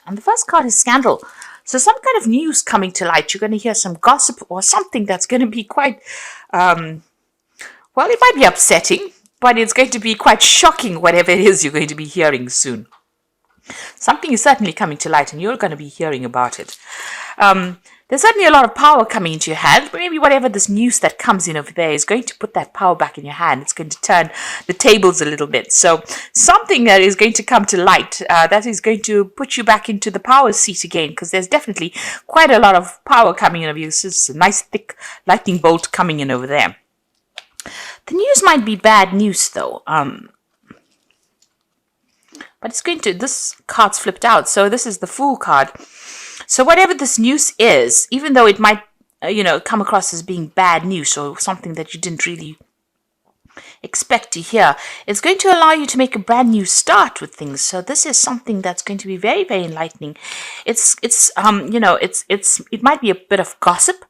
And the first card is scandal. So some kind of news coming to light. You're going to hear some gossip or something that's going to be quite, well, it might be upsetting, but it's going to be quite shocking, whatever it is you're going to be hearing soon. Something is certainly coming to light and you're going to be hearing about it. There's certainly a lot of power coming into your hand. Maybe whatever this news that comes in over there is going to put that power back in your hand. It's going to turn the tables a little bit. So something that is going to come to light that is going to put you back into the power seat again, because there's definitely quite a lot of power coming in over you. This is a nice thick lightning bolt coming in over there. The news might be bad news though. But it's going to, this card's flipped out. So this is the Fool card. So whatever this news is, even though it might, come across as being bad news or something that you didn't really expect to hear, it's going to allow you to make a brand new start with things. So this is something that's going to be very, very enlightening. It might be a bit of gossip.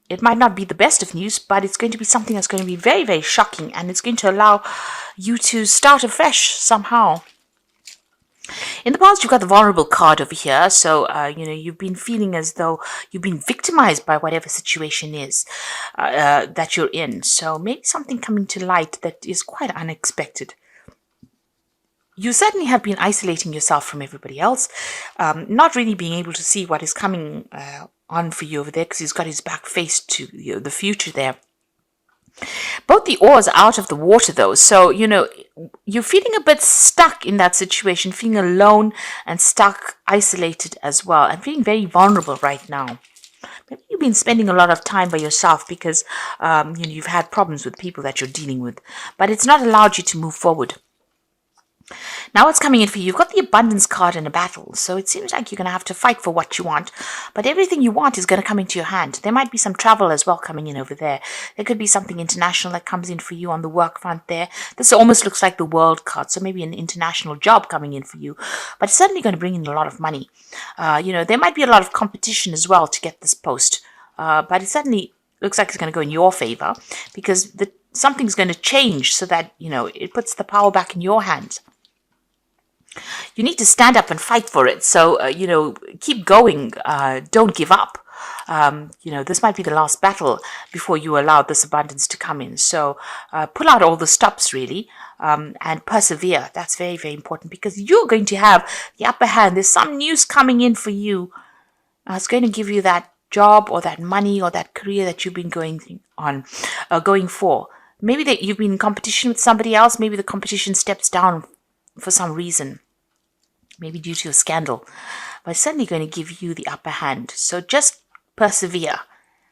It might not be the best of news, but it's going to be something that's going to be very, very shocking, and it's going to allow you to start afresh somehow. In the past, you've got the vulnerable card over here. So, you've been feeling as though you've been victimized by whatever situation is that you're in. So maybe something coming to light that is quite unexpected. You certainly have been isolating yourself from everybody else, not really being able to see what is coming on for you over there, because he's got his back faced to the future there. Both the oars are out of the water though, so you're feeling a bit stuck in that situation, feeling alone and stuck, isolated as well, and feeling very vulnerable right now. Maybe you've been spending a lot of time by yourself because you've had problems with people that you're dealing with, but it's not allowed you to move forward. Now what's coming in for you? You've got the abundance card in a battle, so it seems like you're going to have to fight for what you want, but everything you want is going to come into your hand. There might be some travel as well coming in over there. There could be something international that comes in for you on the work front there. This almost looks like the world card, so maybe an international job coming in for you, but it's certainly going to bring in a lot of money. There might be a lot of competition as well to get this post, but it certainly looks like it's going to go in your favor, because something's going to change so that, it puts the power back in your hands. You need to stand up and fight for it. So, keep going. Don't give up. This might be the last battle before you allow this abundance to come in. So, pull out all the stops, really, and persevere. That's very, very important, because you're going to have the upper hand. There's some news coming in for you. It's going to give you that job or that money or that career that you've been going for. Maybe that you've been in competition with somebody else. Maybe the competition steps down for some reason. Maybe due to a scandal, but it's certainly going to give you the upper hand. So just persevere,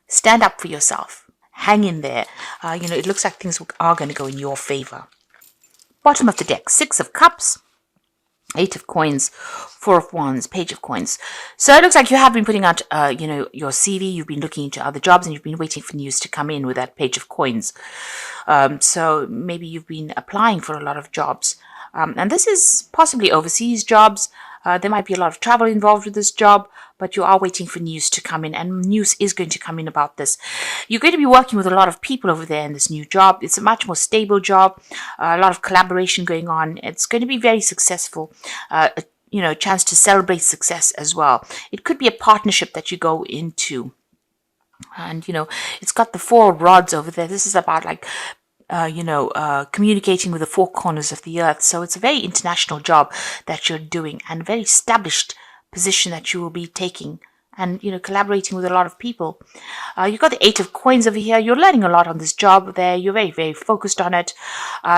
stand up for yourself, hang in there. It looks like things are going to go in your favor. Bottom of the deck, 6 of Cups, 8 of Coins, 4 of Wands, Page of Coins. So it looks like you have been putting out, your CV. You've been looking into other jobs, and you've been waiting for news to come in with that Page of Coins. So maybe you've been applying for a lot of jobs. And this is possibly overseas jobs. There might be a lot of travel involved with this job, but you are waiting for news to come in, and news is going to come in about this. You're going to be working with a lot of people over there in this new job. It's a much more stable job, a lot of collaboration going on. It's going to be very successful. A chance to celebrate success as well. It could be a partnership that you go into. And, it's got the 4 rods over there. This is about communicating with the 4 corners of the earth. So it's a very international job that you're doing, and a very established position that you will be taking, and, collaborating with a lot of people. You've got the 8 of Coins over here. You're learning a lot on this job there. You're very, very focused on it.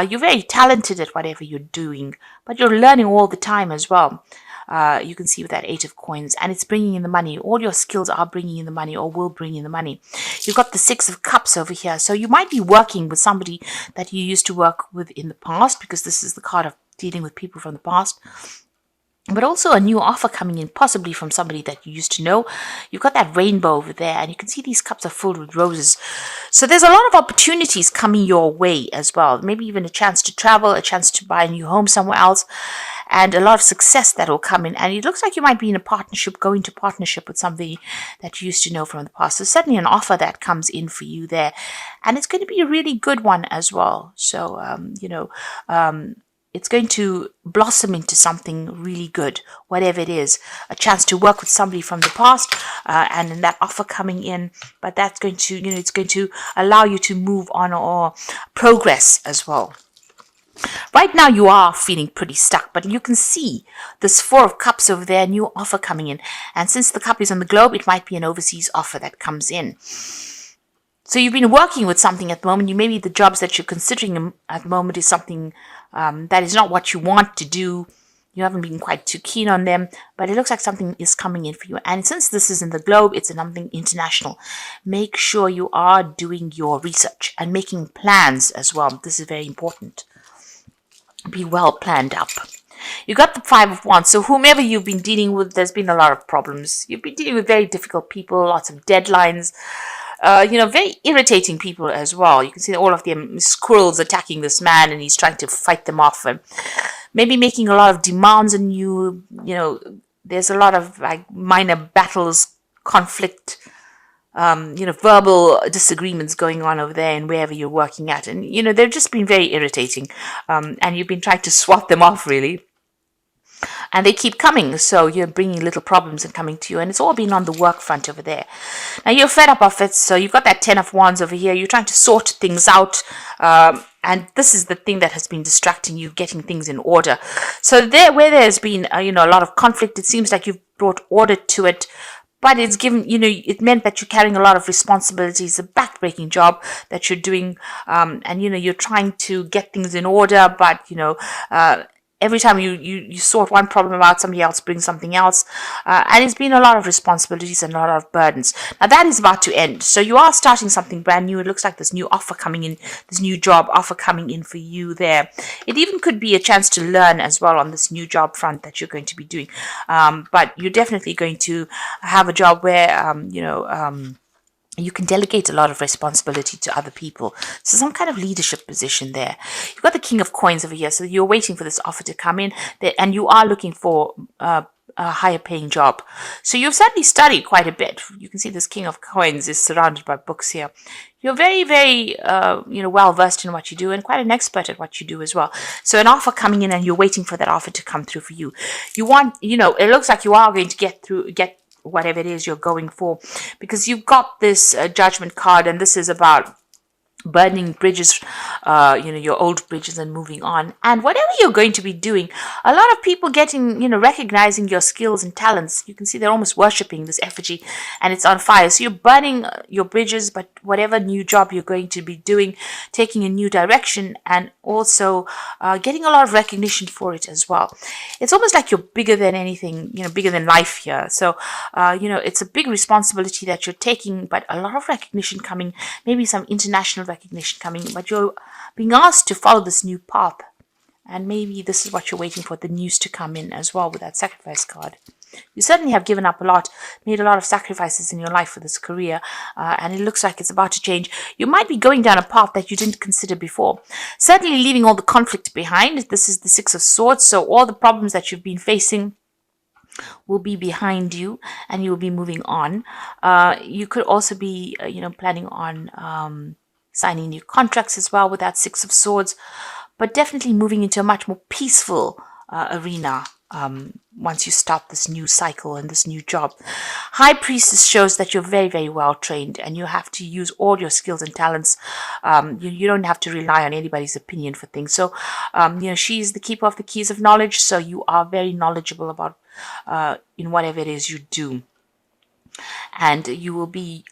You're very talented at whatever you're doing, but you're learning all the time as well. You can see with that 8 of Coins, and it's bringing in the money. All your skills are bringing in the money, or will bring in the money. You've got the 6 of Cups over here. So you might be working with somebody that you used to work with in the past, because this is the card of dealing with people from the past. But also a new offer coming in, possibly from somebody that you used to know. You've got that rainbow over there, and you can see these cups are filled with roses. So there's a lot of opportunities coming your way as well. Maybe even a chance to travel, a chance to buy a new home somewhere else, and a lot of success that will come in. And it looks like you might be in a partnership, going to partnership with somebody that you used to know from the past. There's certainly an offer that comes in for you there, and it's going to be a really good one as well. So, it's going to blossom into something really good, whatever it is. A chance to work with somebody from the past, and then that offer coming in. But that's going to, it's going to allow you to move on or progress as well. Right now you are feeling pretty stuck, but you can see this Four of Cups over there, new offer coming in. And since the cup is on the globe, it might be an overseas offer that comes in. So you've been working with something at the moment. You maybe the jobs that you're considering at the moment is something that is not what you want to do. You haven't been quite too keen on them, but it looks like something is coming in for you. And since this is in the globe, it's something international. Make sure you are doing your research and making plans as well. This is very important. Be well planned up. You got the Five of Wands. So whomever you've been dealing with, there's been a lot of problems. You've been dealing with very difficult people, lots of deadlines. Very irritating people as well. You can see all of them squirrels attacking this man, and he's trying to fight them off, and maybe making a lot of demands on you. There's a lot of like minor battles, conflict, verbal disagreements going on over there and wherever you're working at. And, they've just been very irritating. And you've been trying to swat them off, really. And they keep coming, so you're bringing little problems and coming to you, and it's all been on the work front over there. Now you're fed up of it, so you've got that Ten of Wands over here. You're trying to sort things out, and this is the thing that has been distracting you, getting things in order. So where there's been a lot of conflict, it seems like you've brought order to it. But it's given, it meant that you're carrying a lot of responsibilities, a backbreaking job that you're doing, and you're trying to get things in order, but every time you sort one problem out, somebody else brings something else. And it's been a lot of responsibilities and a lot of burdens. Now that is about to end. So you are starting something brand new. It looks like this new offer coming in, this new job offer coming in for you there. It even could be a chance to learn as well on this new job front that you're going to be doing. But you're definitely going to have a job where, you can delegate a lot of responsibility to other people. So some kind of leadership position there. You've got the King of Coins over here. So you're waiting for this offer to come in, and you are looking for a higher paying job. So you've certainly studied quite a bit. You can see this King of Coins is surrounded by books here. You're very, very, well versed in what you do, and quite an expert at what you do as well. So an offer coming in, and you're waiting for that offer to come through for you. You want, it looks like you are going to get whatever it is you're going for, because you've got this Judgment card, and this is about burning bridges, your old bridges, and moving on. And whatever you're going to be doing, a lot of people getting, recognizing your skills and talents. You can see they're almost worshipping this effigy, and it's on fire. So you're burning your bridges, but whatever new job you're going to be doing, taking a new direction, and also getting a lot of recognition for it as well. It's almost like you're bigger than anything, bigger than life here. So, it's a big responsibility that you're taking, but a lot of recognition coming, maybe some international recognition coming, but you're being asked to follow this new path, and maybe this is what you're waiting for, the news to come in as well with that Sacrifice card. You certainly have given up a lot, made a lot of sacrifices in your life for this career, and it looks like it's about to change. You might be going down a path that you didn't consider before, certainly leaving all the conflict behind. This is the Six of Swords, so all the problems that you've been facing will be behind you, and you'll be moving on. You could also be planning on signing new contracts as well with that Six of Swords, but definitely moving into a much more peaceful arena once you start this new cycle and this new job. High Priestess shows that you're very, very well trained, and you have to use all your skills and talents. You don't have to rely on anybody's opinion for things. So, she's the keeper of the keys of knowledge, so you are very knowledgeable about in whatever it is you do. And you will be,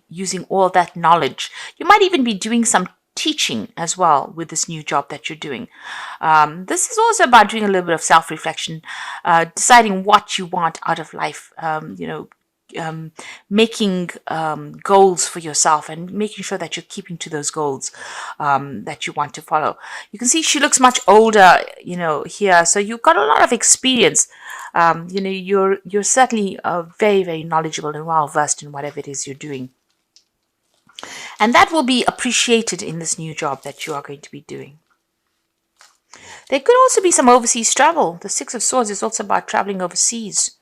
using all that knowledge. You might even be doing some teaching as well with this new job that you're doing. This is also about doing a little bit of self-reflection, deciding what you want out of life, making goals for yourself, and making sure that you're keeping to those goals that you want to follow. You can see she looks much older, here. So you've got a lot of experience. You're certainly very, very knowledgeable and well versed in whatever it is you're doing. And that will be appreciated in this new job that you are going to be doing. There could also be some overseas travel. The Six of Swords is also about traveling overseas.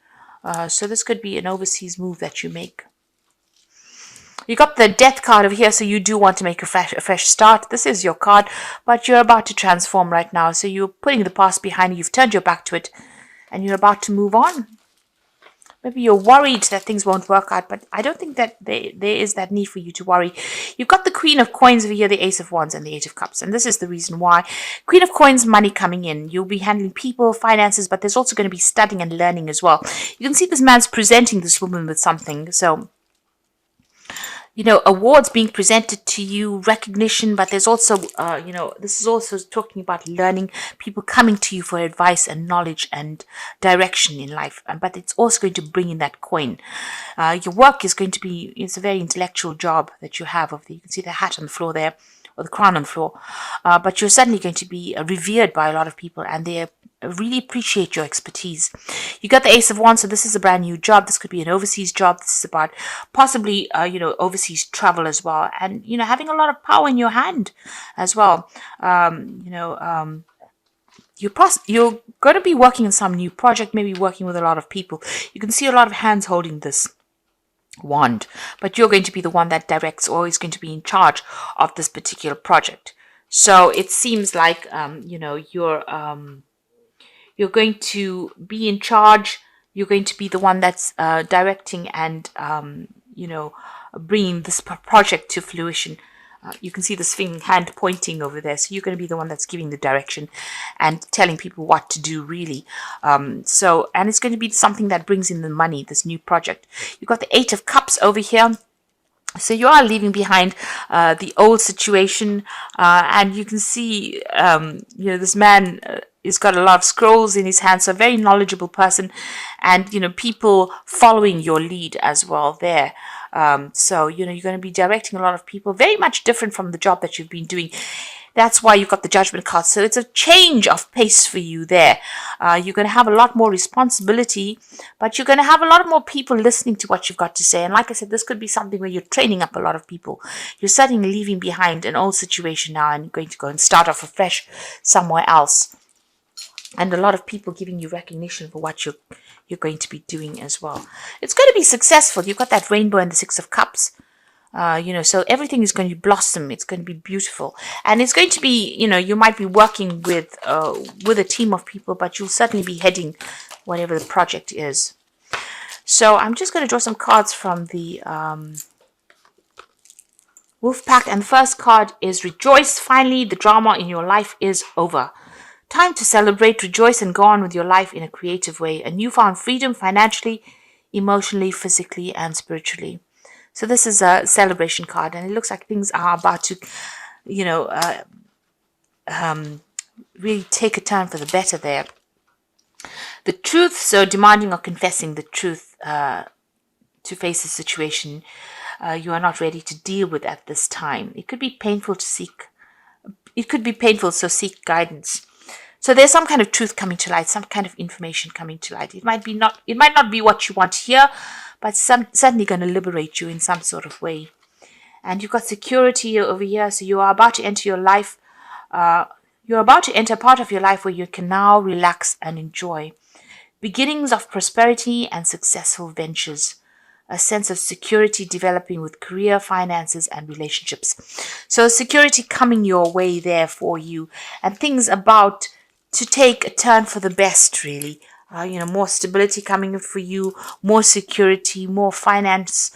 So this could be an overseas move that you make. You got the death card over here, so you do want to make a fresh start. This is your card, but you're about to transform right now. So you're putting the past behind you. You've turned your back to it, and you're about to move on. Maybe you're worried that things won't work out, but I don't think that there is that need for you to worry. You've got the Queen of Coins over here, the Ace of Wands, and the Eight of Cups. And this is the reason why. Queen of Coins, money coming in. You'll be handling people, finances, but there's also going to be studying and learning as well. You can see this man's presenting this woman with something. So, you know, awards being presented to you, recognition, but there's also, you know, this is also talking about learning, people coming to you for advice and knowledge and direction in life. But it's also going to bring in that coin. Your work is going to be, it's a very intellectual job that you have. You can see the hat on the floor there, or the crown on the floor. But you're suddenly going to be revered by a lot of people, and they really appreciate your expertise. You got the Ace of Wands, so this is a brand new job. This could be an overseas job. This is about possibly, you know, overseas travel as well, and you know, having a lot of power in your hand as well. You know, you're going to be working in some new project, maybe working with a lot of people. You can see a lot of hands holding this wand, but you're going to be the one that directs, or is going to be in charge of this particular project. So it seems like, you know, you're going to be in charge. You're going to be the one that's directing and, you know, bringing this project to fruition. You can see this hand pointing over there. So you're going to be the one that's giving the direction and telling people what to do, really. And it's going to be something that brings in the money, this new project. You've got the Eight of Cups over here. So you are leaving behind the old situation. And you can see, you know, this man he's got a lot of scrolls in his hand, so a very knowledgeable person, and you know, people following your lead as well there. So you know, you're going to be directing a lot of people, very much different from the job that you've been doing. That's why you've got the Judgment card. So it's a change of pace for you there. You're going to have a lot more responsibility, but you're going to have a lot more people listening to what you've got to say. And like I said, this could be something where you're training up a lot of people. You're suddenly leaving behind an old situation now and going to go and start off afresh somewhere else. And a lot of people giving you recognition for what you're going to be doing as well. It's going to be successful. You've got that rainbow and the Six of Cups. You know, so everything is going to blossom. It's going to be beautiful. And it's going to be, you know, you might be working with a team of people, but you'll certainly be heading whatever the project is. So I'm just going to draw some cards from the Wolf Pack. And the first card is Rejoice. Finally, the drama in your life is over. Time to celebrate, rejoice, and go on with your life in a creative way. A newfound freedom financially, emotionally, physically, and spiritually. So this is a celebration card, and it looks like things are about to, you know, really take a turn for the better there. The truth, so demanding or confessing the truth to face a situation you are not ready to deal with at this time. It could be painful to seek. It could be painful, so seek guidance. So there's some kind of truth coming to light, some kind of information coming to light. It might not be what you want to hear, but certainly going to liberate you in some sort of way. And you've got security over here, so you are about to enter your life. You're about to enter a part of your life where you can now relax and enjoy. Beginnings of prosperity and successful ventures. A sense of security developing with career, finances, and relationships. So security coming your way there for you, and things about to take a turn for the best, really. You know, more stability coming in for you, more security, more finance,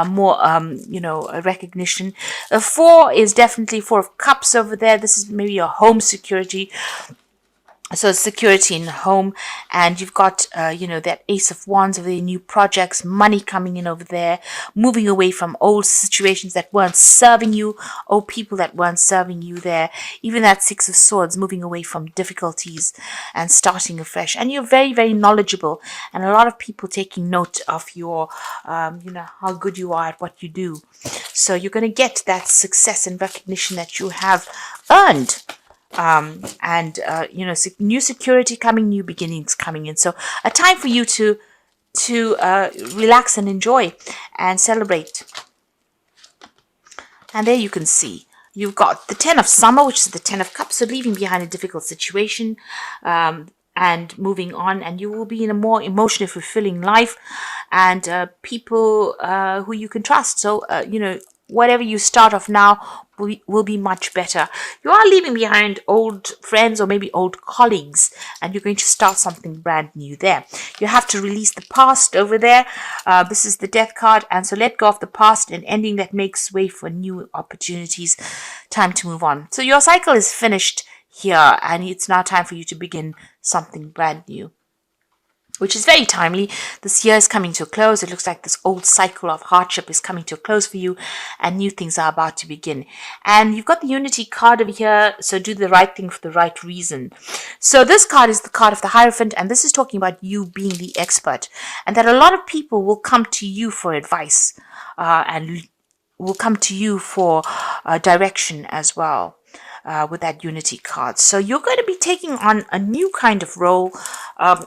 more, you know, recognition. 4 is definitely 4 of Cups over there. This is maybe your home security. So security in the home, and you've got, you know, that Ace of Wands over the new projects, money coming in over there, moving away from old situations that weren't serving you, old people that weren't serving you there. Even that Six of Swords, moving away from difficulties and starting afresh. And you're very, very knowledgeable, and a lot of people taking note of your, you know, how good you are at what you do. So you're going to get that success and recognition that you have earned. You know, new security coming, new beginnings coming in. So a time for you to relax and enjoy and celebrate. And there you can see you've got the 10 of Summer, which is the 10 of Cups, so leaving behind a difficult situation. And and moving on, and you will be in a more emotionally fulfilling life, and people who you can trust. So whatever you start off now will be much better. You are leaving behind old friends or maybe old colleagues, and you're going to start something brand new there. You have to release the past over there. This is the Death card, and so let go of the past, and ending that makes way for new opportunities. Time to move on. So your cycle is finished here, and it's now time for you to begin something brand new, which is very timely. This year is coming to a close. It looks like this old cycle of hardship is coming to a close for you, and new things are about to begin. And you've got the Unity card over here, so do the right thing for the right reason. So this card is the card of the Hierophant, and this is talking about you being the expert, and that a lot of people will come to you for advice, and will come to you for direction as well. With that Unity card. So you're going to be taking on a new kind of role.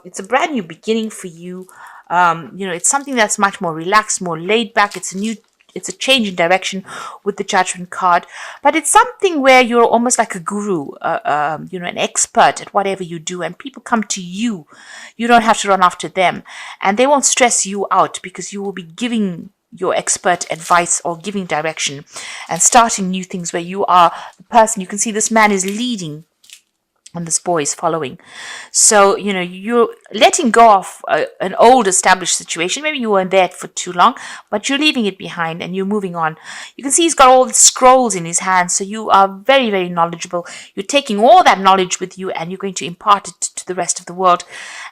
It's a brand new beginning for you. It's something that's much more relaxed, more laid back. It's a change in direction with the Judgment card, but it's something where you're almost like a guru, an expert at whatever you do, and people come to you. You don't have to run after them, and they won't stress you out because you will be giving your expert advice or giving direction and starting new things where you are the person. You can see this man is leading and this boy is following. So, you're letting go of an old established situation. Maybe you weren't there for too long, but you're leaving it behind and you're moving on. You can see he's got all the scrolls in his hands. So you are very, very knowledgeable. You're taking all that knowledge with you and you're going to impart it to the rest of the world.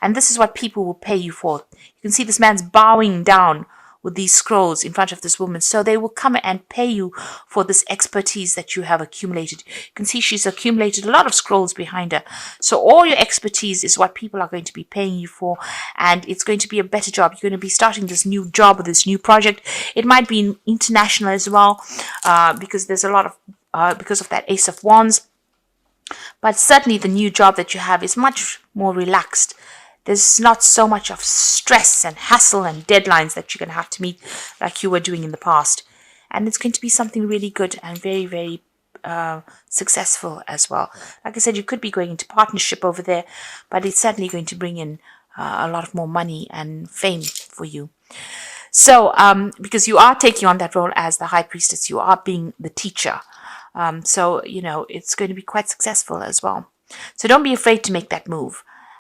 And this is what people will pay you for. You can see this man's bowing down with these scrolls in front of this woman. So they will come and pay you for this expertise that you have accumulated. You can see she's accumulated a lot of scrolls behind her. So all your expertise is what people are going to be paying you for. And it's going to be a better job. You're going to be starting this new job or this new project. It might be international as well, because there's a lot of, because of that Ace of Wands. But certainly the new job that you have is much more relaxed. There's not so much of stress and hassle and deadlines that you're going to have to meet like you were doing in the past. And it's going to be something really good and very, very successful as well. Like I said, you could be going into partnership over there, but it's certainly going to bring in a lot of more money and fame for you. So, because you are taking on that role as the High Priestess, you are being the teacher. So, it's going to be quite successful as well. So don't be afraid to make that move.